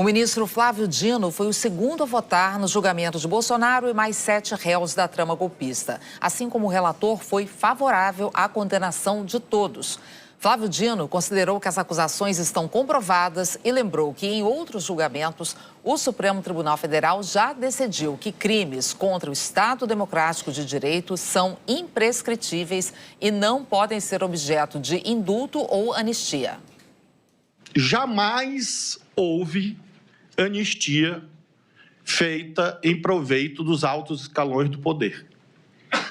O ministro Flávio Dino foi o segundo a votar no julgamento de Bolsonaro e mais 7 réus da trama golpista. Assim como o relator foi favorável à condenação de todos. Flávio Dino considerou que as acusações estão comprovadas e lembrou que, em outros julgamentos, o Supremo Tribunal Federal já decidiu que crimes contra o Estado Democrático de Direito são imprescritíveis e não podem ser objeto de indulto ou anistia. Jamais houve anistia feita em proveito dos altos escalões do poder.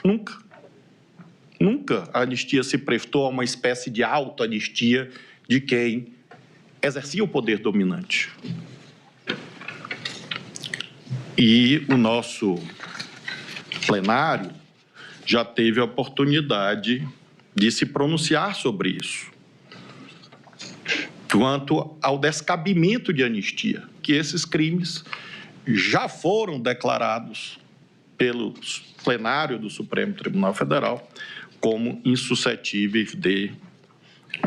Nunca. Nunca a anistia se prestou a uma espécie de autoanistia de quem exercia o poder dominante. E o nosso plenário já teve a oportunidade de se pronunciar sobre isso, quanto ao descabimento de anistia, que esses crimes já foram declarados pelo plenário do Supremo Tribunal Federal como insuscetíveis de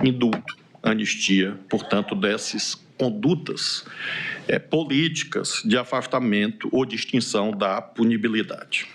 indulto, anistia, portanto, dessas condutas políticas de afastamento ou de extinção da punibilidade.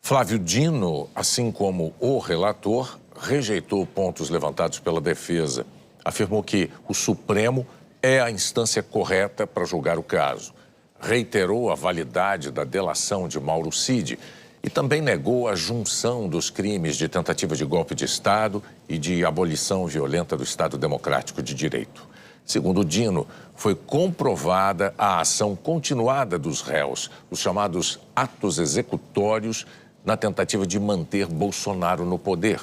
Flávio Dino, assim como o relator, rejeitou pontos levantados pela defesa. Afirmou que o Supremo é a instância correta para julgar o caso. Reiterou a validade da delação de Mauro Cid e também negou a junção dos crimes de tentativa de golpe de Estado e de abolição violenta do Estado Democrático de Direito. Segundo Dino, foi comprovada a ação continuada dos réus, os chamados atos executórios, na tentativa de manter Bolsonaro no poder.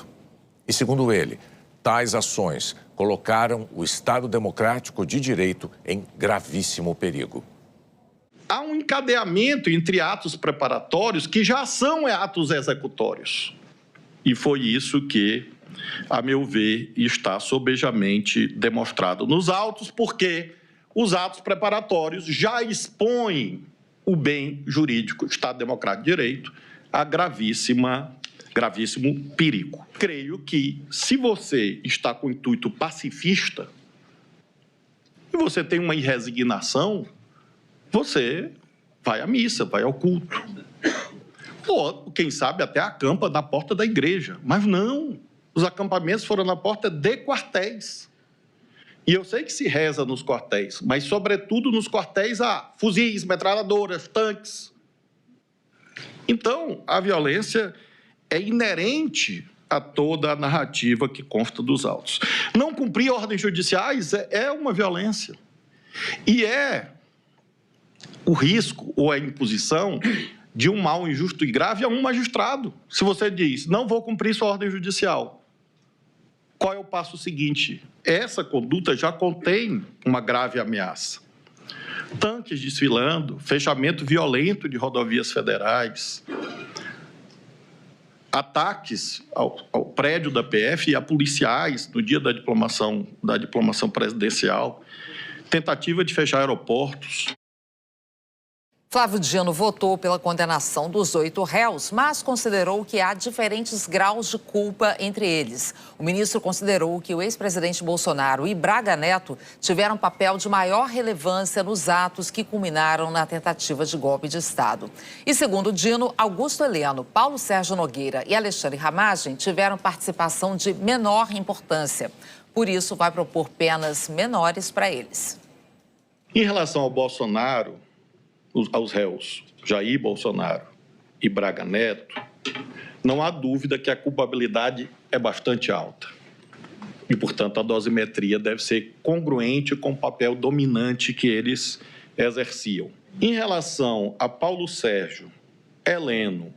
E segundo ele, tais ações colocaram o Estado Democrático de Direito em gravíssimo perigo. Há um encadeamento entre atos preparatórios que já são atos executórios. E foi isso que, a meu ver, está sobejamente demonstrado nos autos, porque os atos preparatórios já expõem o bem jurídico, Estado Democrático de Direito, a gravíssimo perigo. Creio que, se você está com intuito pacifista e você tem uma irresignação, você vai à missa, vai ao culto. Ou, quem sabe, até acampa na porta da igreja. Mas não, os acampamentos foram na porta de quartéis. E eu sei que se reza nos quartéis, mas, sobretudo, nos quartéis há fuzis, metralhadoras, tanques. Então, a violência é inerente a toda a narrativa que consta dos autos. Não cumprir ordens judiciais é uma violência. E é o risco ou a imposição de um mal injusto e grave a um magistrado. Se você diz, não vou cumprir sua ordem judicial, qual é o passo seguinte? Essa conduta já contém uma grave ameaça. Tanques desfilando, fechamento violento de rodovias federais, ataques ao prédio da PF e a policiais no dia da diplomação presidencial, tentativa de fechar aeroportos. Flávio Dino votou pela condenação dos 8 réus, mas considerou que há diferentes graus de culpa entre eles. O ministro considerou que o ex-presidente Bolsonaro e Braga Neto tiveram papel de maior relevância nos atos que culminaram na tentativa de golpe de Estado. E segundo Dino, Augusto Heleno, Paulo Sérgio Nogueira e Alexandre Ramagem tiveram participação de menor importância. Por isso, vai propor penas menores para eles. Em relação ao Bolsonaro, aos réus Jair Bolsonaro e Braga Neto, não há dúvida que a culpabilidade é bastante alta. E, portanto, a dosimetria deve ser congruente com o papel dominante que eles exerciam. Em relação a Paulo Sérgio, Heleno,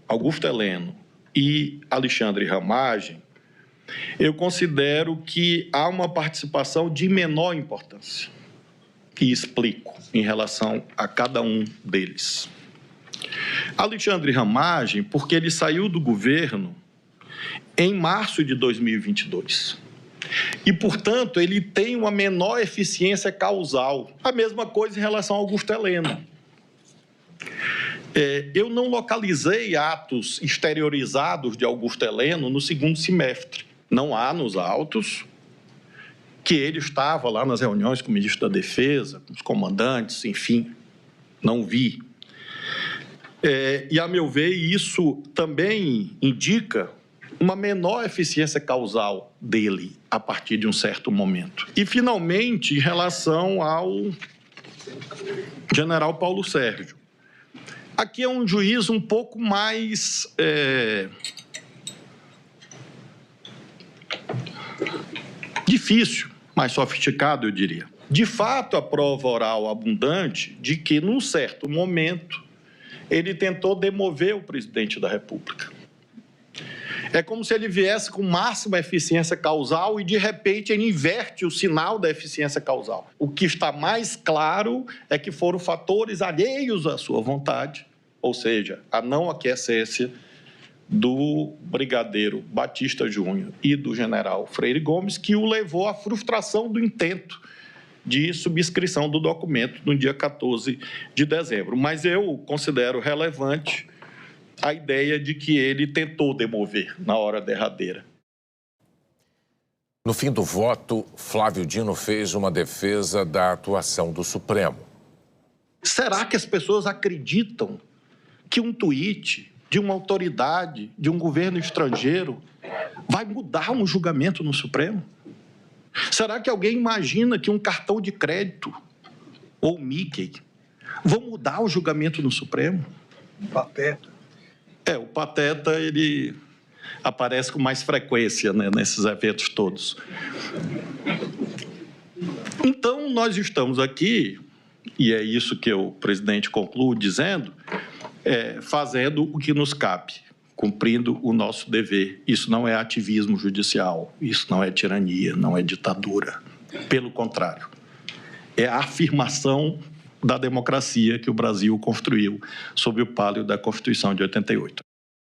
Augusto Heleno e Alexandre Ramagem, eu considero que há uma participação de menor importância. E explico em relação a cada um deles. Alexandre Ramagem, porque ele saiu do governo em março de 2022. E, portanto, ele tem uma menor eficiência causal. A mesma coisa em relação ao Augusto Heleno. Eu não localizei atos exteriorizados de Augusto Heleno no segundo semestre. Não há nos autos que ele estava lá nas reuniões com o ministro da Defesa, com os comandantes, enfim, não vi. E, a meu ver, isso também indica uma menor eficiência causal dele a partir de um certo momento. E, finalmente, em relação ao general Paulo Sérgio. Aqui é um juízo um pouco mais difícil, mais sofisticado, eu diria. De fato, a prova oral abundante de que, num certo momento, ele tentou demover o presidente da República. É como se ele viesse com máxima eficiência causal e, de repente, ele inverte o sinal da eficiência causal. O que está mais claro é que foram fatores alheios à sua vontade, ou seja, a não aquiescência do brigadeiro Batista Júnior e do general Freire Gomes, que o levou à frustração do intento de subscrição do documento no dia 14 de dezembro. Mas eu considero relevante a ideia de que ele tentou demover na hora derradeira. No fim do voto, Flávio Dino fez uma defesa da atuação do Supremo. Será que as pessoas acreditam que um tweet de uma autoridade, de um governo estrangeiro, vai mudar um julgamento no Supremo? Será que alguém imagina que um cartão de crédito ou Mickey vão mudar o julgamento no Supremo? Pateta. O Pateta, ele aparece com mais frequência, né, nesses eventos todos. Então, nós estamos aqui, e é isso que o presidente conclui dizendo, fazendo o que nos cabe, cumprindo o nosso dever. Isso não é ativismo judicial, isso não é tirania, não é ditadura. Pelo contrário, é a afirmação da democracia que o Brasil construiu sob o pálio da Constituição de 88.